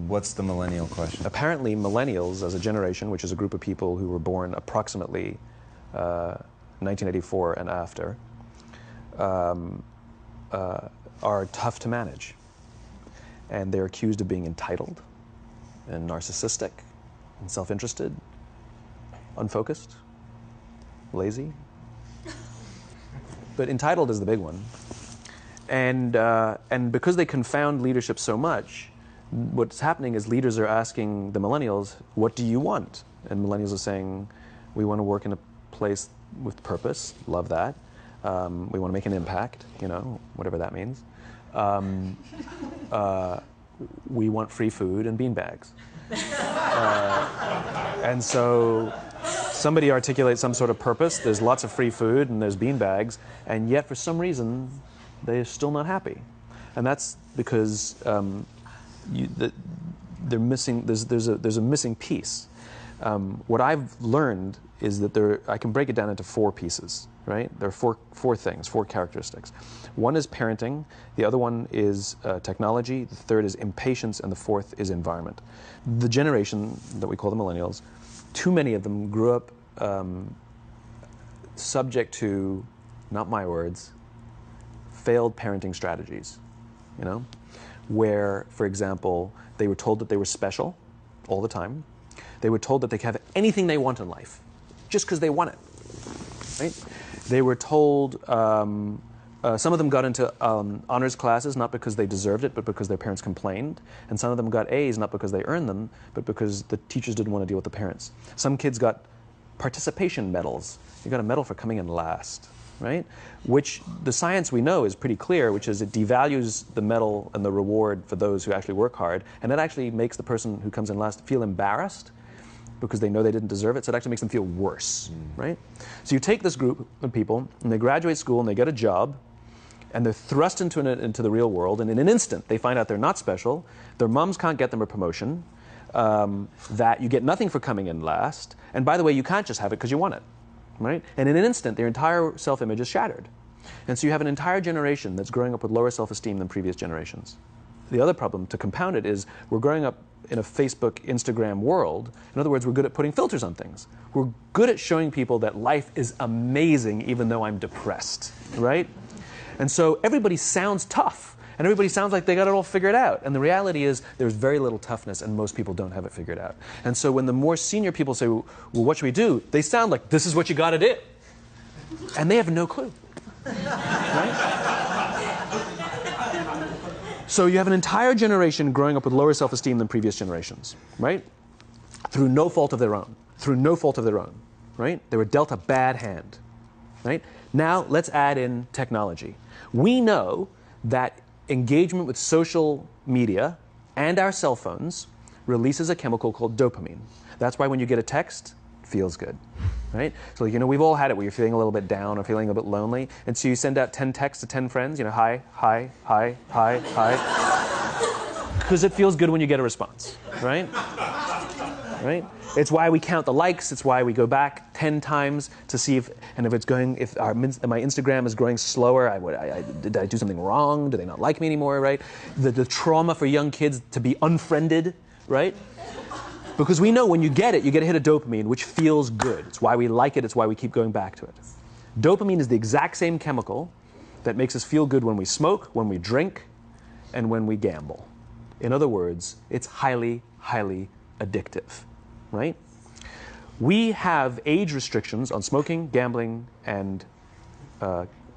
What's the millennial question? Apparently, millennials, as a generation, which is a group of people who were born approximately 1984 and after, are tough to manage. And they're accused of being entitled and narcissistic and self-interested, unfocused, lazy. But entitled is the big one. And because they confound leadership so much, what's happening is leaders are asking the millennials, what do you want? And millennials are saying, we want to work in a place with purpose, love that. We want to make an impact, you know, whatever that means. We want free food and beanbags. And so somebody articulates some sort of purpose, there's lots of free food and there's beanbags, and yet for some reason, they're still not happy. And that's because they're missing, there's a missing piece. What I've learned is that I can break it down into 4 pieces, right? There are four things, 4 characteristics. One is parenting, the other one is technology, the third is impatience, and the fourth is environment. The generation that we call the millennials, too many of them grew up subject to, not my words, failed parenting strategies, you know? Where, for example, they were told that they were special all the time. They were told that they could have anything they want in life, just because they want it, right? They were told, some of them got into honors classes, not because they deserved it, but because their parents complained. And some of them got A's, not because they earned them, but because the teachers didn't want to deal with the parents. Some kids got participation medals. You got a medal for coming in last, right? Which the science we know is pretty clear, which is it devalues the medal and the reward for those who actually work hard, and it actually makes the person who comes in last feel embarrassed because they know they didn't deserve it, so it actually makes them feel worse, right? So you take this group of people, and they graduate school, and they get a job, and they're thrust into the real world, and in an instant, they find out they're not special, their moms can't get them a promotion, that you get nothing for coming in last, and by the way, you can't just have it because you want it. Right? And in an instant, their entire self-image is shattered. And so you have an entire generation that's growing up with lower self-esteem than previous generations. The other problem, to compound it, is we're growing up in a Facebook, Instagram world. In other words, we're good at putting filters on things. We're good at showing people that life is amazing even though I'm depressed, right? And so everybody sounds tough. And everybody sounds like they got it all figured out. And the reality is there's very little toughness, and most people don't have it figured out. And so when the more senior people say, well, what should we do? They sound like, this is what you got to do. And they have no clue. Right? So you have an entire generation growing up with lower self-esteem than previous generations, right? Through no fault of their own. Through no fault of their own, right? They were dealt a bad hand, right? Now let's add in technology. We know that engagement with social media and our cell phones releases a chemical called dopamine. That's why when you get a text, it feels good, right? So, you know, we've all had it where you're feeling a little bit down or feeling a bit lonely, and so you send out 10 texts to 10 friends, you know, hi, hi, hi, hi, hi, because it feels good when you get a response, right? Right? It's why we count the likes. It's why we go back 10 times to see if my Instagram is growing slower, did I do something wrong? Do they not like me anymore, right? The trauma for young kids to be unfriended, right? Because we know when you get a hit of dopamine, which feels good. It's why we like it. It's why we keep going back to it. Dopamine is the exact same chemical that makes us feel good when we smoke, when we drink, and when we gamble. In other words, it's highly, highly addictive. Right? We have age restrictions on smoking, gambling, and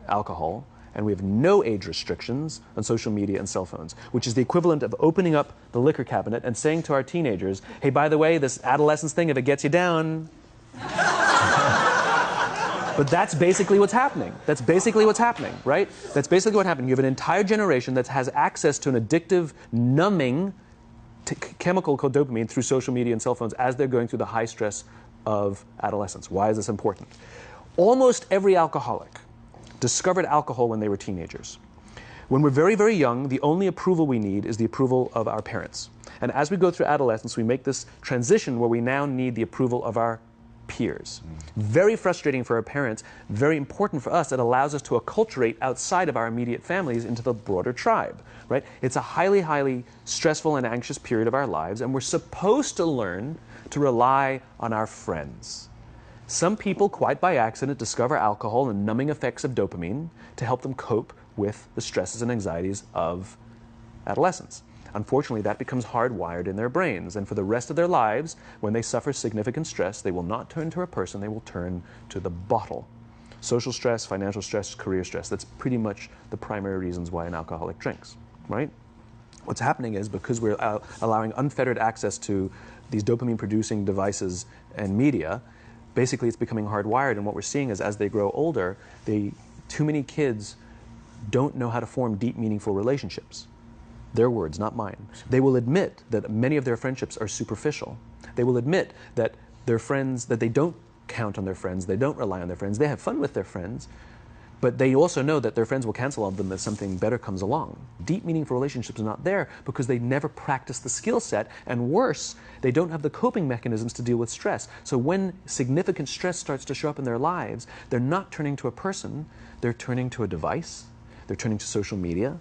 alcohol, and we have no age restrictions on social media and cell phones, which is the equivalent of opening up the liquor cabinet and saying to our teenagers, hey, by the way, this adolescence thing, if it gets you down. But that's basically what's happening. That's basically what's happening, right? That's basically what happened. You have an entire generation that has access to an addictive, numbing chemical called dopamine through social media and cell phones as they're going through the high stress of adolescence. Why is this important? Almost every alcoholic discovered alcohol when they were teenagers. When we're very, very young, the only approval we need is the approval of our parents. And as we go through adolescence, we make this transition where we now need the approval of our peers. Very frustrating for our parents, very important for us. It allows us to acculturate outside of our immediate families into the broader tribe, right? It's a highly, highly stressful and anxious period of our lives, and we're supposed to learn to rely on our friends. Some people, quite by accident, discover alcohol and numbing effects of dopamine to help them cope with the stresses and anxieties of adolescence. Unfortunately, that becomes hardwired in their brains, and for the rest of their lives, when they suffer significant stress, they will not turn to a person, they will turn to the bottle. Social stress, financial stress, career stress, that's pretty much the primary reasons why an alcoholic drinks, right? What's happening is, because we're allowing unfettered access to these dopamine-producing devices and media, basically it's becoming hardwired, and what we're seeing is, as they grow older, too many kids don't know how to form deep, meaningful relationships. Their words, not mine. They will admit that many of their friendships are superficial. They will admit that their friends, that they don't count on their friends, they don't rely on their friends, they have fun with their friends, but they also know that their friends will cancel on them if something better comes along. Deep, meaningful relationships are not there because they never practice the skill set, and worse, they don't have the coping mechanisms to deal with stress. So when significant stress starts to show up in their lives, they're not turning to a person, they're turning to a device, they're turning to social media,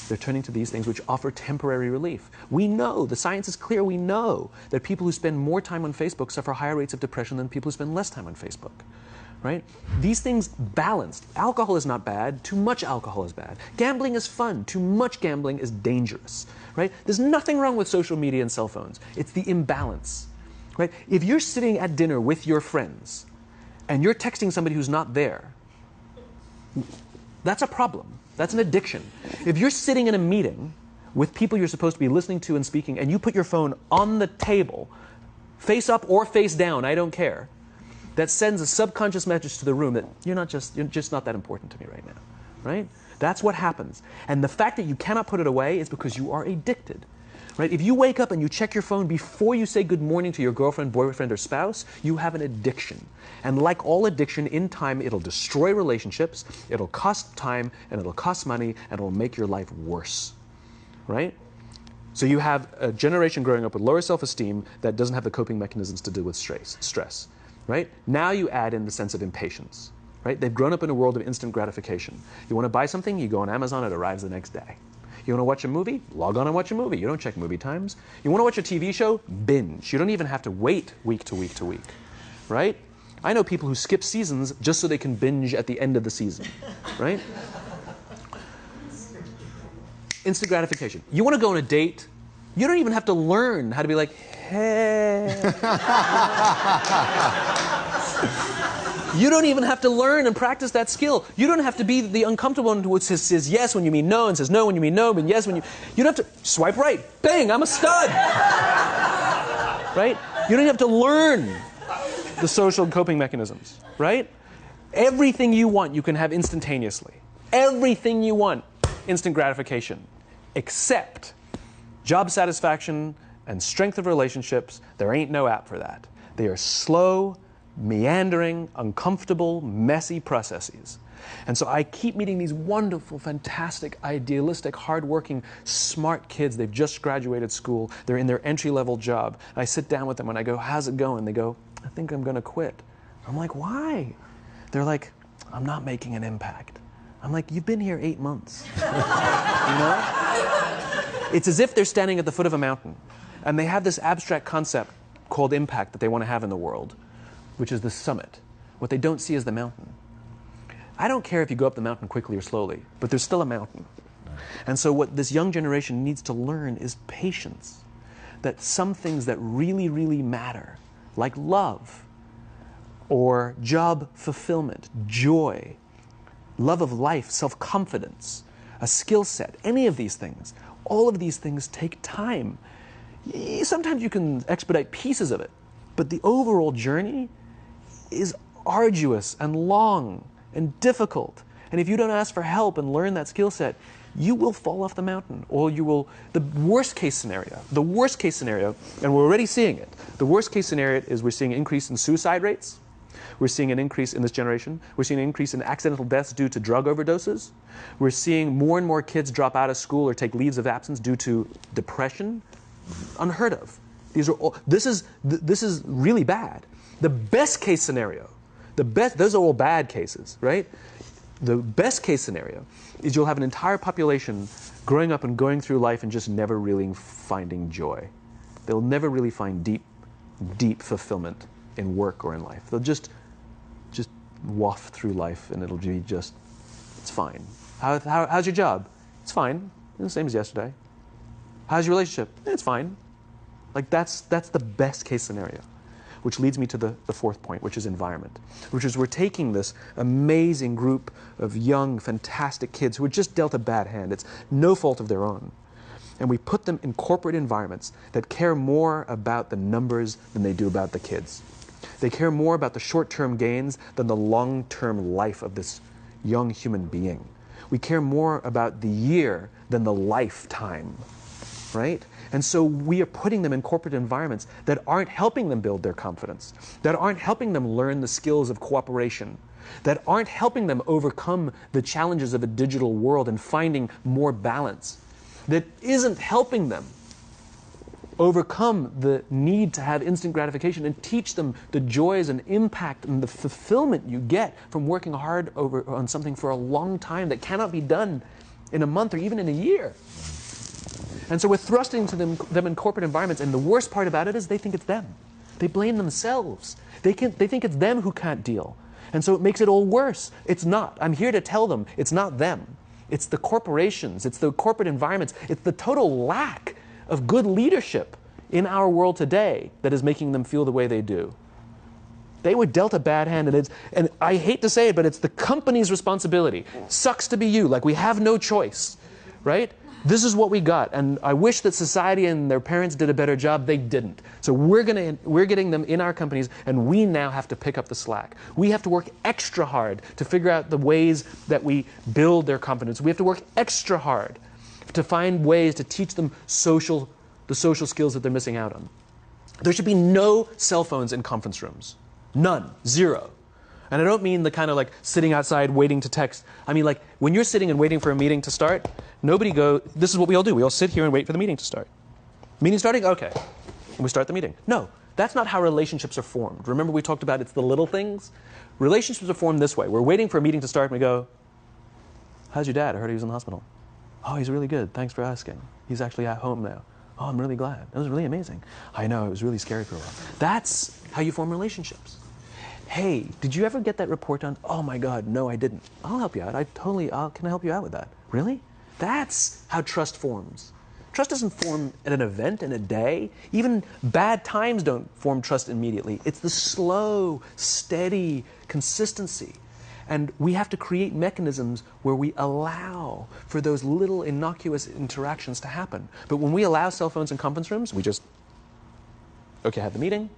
they're turning to these things which offer temporary relief. We know, the science is clear, we know that people who spend more time on Facebook suffer higher rates of depression than people who spend less time on Facebook, right? These things balanced. Alcohol is not bad, too much alcohol is bad. Gambling is fun, too much gambling is dangerous, right? There's nothing wrong with social media and cell phones. It's the imbalance, right? If you're sitting at dinner with your friends and you're texting somebody who's not there, that's a problem. That's an addiction. If you're sitting in a meeting with people you're supposed to be listening to and speaking, and you put your phone on the table, face up or face down, I don't care, that sends a subconscious message to the room that you're just not that important to me right now, right? That's what happens. And the fact that you cannot put it away is because you are addicted. Right? If you wake up and you check your phone before you say good morning to your girlfriend, boyfriend, or spouse, you have an addiction. And like all addiction, in time, it'll destroy relationships, it'll cost time, and it'll cost money, and it'll make your life worse. Right? So you have a generation growing up with lower self-esteem that doesn't have the coping mechanisms to deal with stress. Right? Now you add in the sense of impatience. Right? They've grown up in a world of instant gratification. You want to buy something, you go on Amazon, it arrives the next day. You want to watch a movie? Log on and watch a movie. You don't check movie times. You want to watch a TV show? Binge. You don't even have to wait week to week to week, right? I know people who skip seasons just so they can binge at the end of the season, right? Instant gratification. You want to go on a date? You don't even have to learn how to be like, hey. You don't even have to learn and practice that skill. You don't have to be the uncomfortable one who says yes when you mean no and says no when you mean no, but yes when you... You don't have to swipe right. Bang, I'm a stud. Right? You don't have to learn the social coping mechanisms. Right? Everything you want, you can have instantaneously. Everything you want, instant gratification. Except job satisfaction and strength of relationships, there ain't no app for that. They are slow, meandering, uncomfortable, messy processes. And so I keep meeting these wonderful, fantastic, idealistic, hardworking, smart kids. They've just graduated school. They're in their entry-level job. And I sit down with them and I go, how's it going? They go, I think I'm going to quit. I'm like, why? They're like, I'm not making an impact. I'm like, you've been here 8 months. You know? It's as if they're standing at the foot of a mountain and they have this abstract concept called impact that they want to have in the world, which is the summit. What they don't see is the mountain. I don't care if you go up the mountain quickly or slowly, but there's still a mountain. And so what this young generation needs to learn is patience. That some things that really, really matter, like love, or job fulfillment, joy, love of life, self-confidence, a skill set, any of these things, all of these things take time. Sometimes you can expedite pieces of it, but the overall journey is arduous and long and difficult. And if you don't ask for help and learn that skill set, you will fall off the mountain, or you will, the worst case scenario, and we're already seeing it, the worst case scenario is we're seeing an increase in suicide rates, we're seeing an increase in this generation, we're seeing an increase in accidental deaths due to drug overdoses, we're seeing more and more kids drop out of school or take leaves of absence due to depression, unheard of. This is really bad. The best case scenario, those are all bad cases, right? The best case scenario is you'll have an entire population growing up and going through life and just never really finding joy. They'll never really find deep fulfillment in work or in life. They'll just waft through life and it'll be just, it's fine. How's your job? It's fine. It's the same as yesterday. How's your relationship? It's fine. Like that's the best case scenario. Which leads me to the fourth point, which is environment. Which is we're taking this amazing group of young, fantastic kids who were just dealt a bad hand. It's no fault of their own. And we put them in corporate environments that care more about the numbers than they do about the kids. They care more about the short-term gains than the long-term life of this young human being. We care more about the year than the lifetime, right? And so we are putting them in corporate environments that aren't helping them build their confidence, that aren't helping them learn the skills of cooperation, that aren't helping them overcome the challenges of a digital world and finding more balance, that isn't helping them overcome the need to have instant gratification and teach them the joys and impact and the fulfillment you get from working hard on something for a long time that cannot be done in a month or even in a year. And so we're thrusting to them in corporate environments, and the worst part about it is they think it's them. They blame themselves. They think it's them who can't deal. And so it makes it all worse. It's not. I'm here to tell them it's not them. It's the corporations. It's the corporate environments. It's the total lack of good leadership in our world today that is making them feel the way they do. They were dealt a bad hand, and I hate to say it, but it's the company's responsibility. Sucks to be you. Like, we have no choice, right? This is what we got, and I wish that society and their parents did a better job. They didn't. So we're getting them in our companies, and we now have to pick up the slack. We have to work extra hard to figure out the ways that we build their confidence. We have to work extra hard to find ways to teach them the social skills that they're missing out on. There should be no cell phones in conference rooms. None. Zero. And I don't mean the kind of like sitting outside waiting to text. I mean like when you're sitting and waiting for a meeting to start, this is what we all do. We all sit here and wait for the meeting to start. Meeting starting? Okay. And we start the meeting. No, that's not how relationships are formed. Remember we talked about it's the little things? Relationships are formed this way. We're waiting for a meeting to start and we go, how's your dad? I heard he was in the hospital. Oh, he's really good. Thanks for asking. He's actually at home now. Oh, I'm really glad. That was really amazing. I know, it was really scary for a while. That's how you form relationships. Hey, did you ever get that report done? Oh my God, no, I didn't. I'll help you out. Can I help you out with that? Really? That's how trust forms. Trust doesn't form at an event in a day. Even bad times don't form trust immediately. It's the slow, steady consistency. And we have to create mechanisms where we allow for those little innocuous interactions to happen. But when we allow cell phones in conference rooms, we just, okay, have the meeting.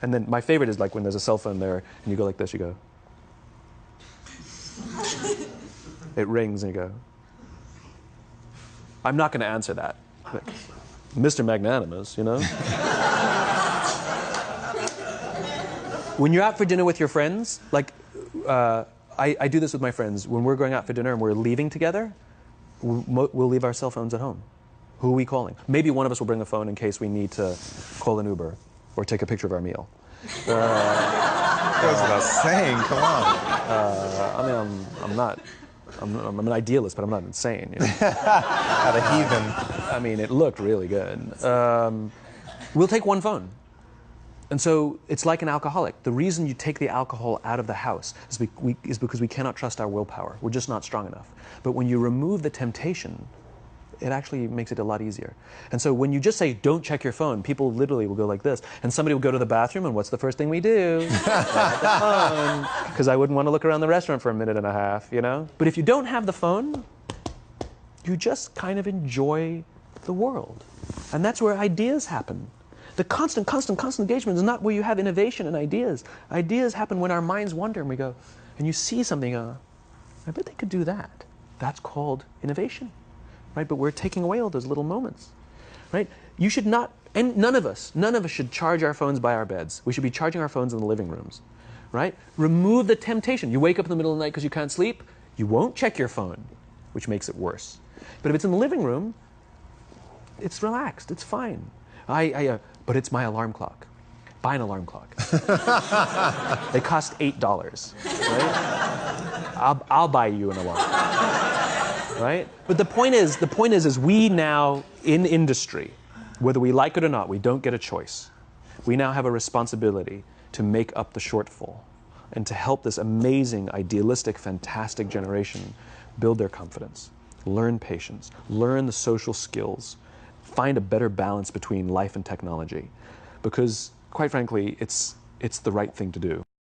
And then my favorite is like when there's a cell phone there and you go like this, you go. It rings and you go. I'm not going to answer that. Like, Mr. Magnanimous, you know? When you're out for dinner with your friends, like, I do this with my friends. When we're going out for dinner and we're leaving together, we'll leave our cell phones at home. Who are we calling? Maybe one of us will bring a phone in case we need to call an Uber or take a picture of our meal. That goes without saying, come on. I'm an idealist, but I'm not insane. You know? Not a heathen. I mean, it looked really good. We'll take one phone. And so it's like an alcoholic. The reason you take the alcohol out of the house is because we cannot trust our willpower. We're just not strong enough. But when you remove the temptation, it actually makes it a lot easier. And so when you just say, don't check your phone, people literally will go like this. And somebody will go to the bathroom, and what's the first thing we do? Grab the phone. Because I wouldn't want to look around the restaurant for a minute and a half, you know? But if you don't have the phone, you just kind of enjoy the world. And that's where ideas happen. The constant engagement is not where you have innovation and ideas. Ideas happen when our minds wander and we go, and you see something, I bet they could do that. That's called innovation, right? But we're taking away all those little moments, right? You should not, and none of us should charge our phones by our beds. We should be charging our phones in the living rooms, right? Remove the temptation. You wake up in the middle of the night because you can't sleep, you won't check your phone, which makes it worse. But if it's in the living room, it's relaxed, it's fine. But it's my alarm clock. buy an alarm clock. They cost $8, right? I'll buy you an alarm clock, right? But the point is we now, in industry, whether we like it or not, we don't get a choice. We now have a responsibility to make up the shortfall and to help this amazing, idealistic, fantastic generation build their confidence, learn patience, learn the social skills, find a better balance between life and technology. Because, quite frankly, it's the right thing to do.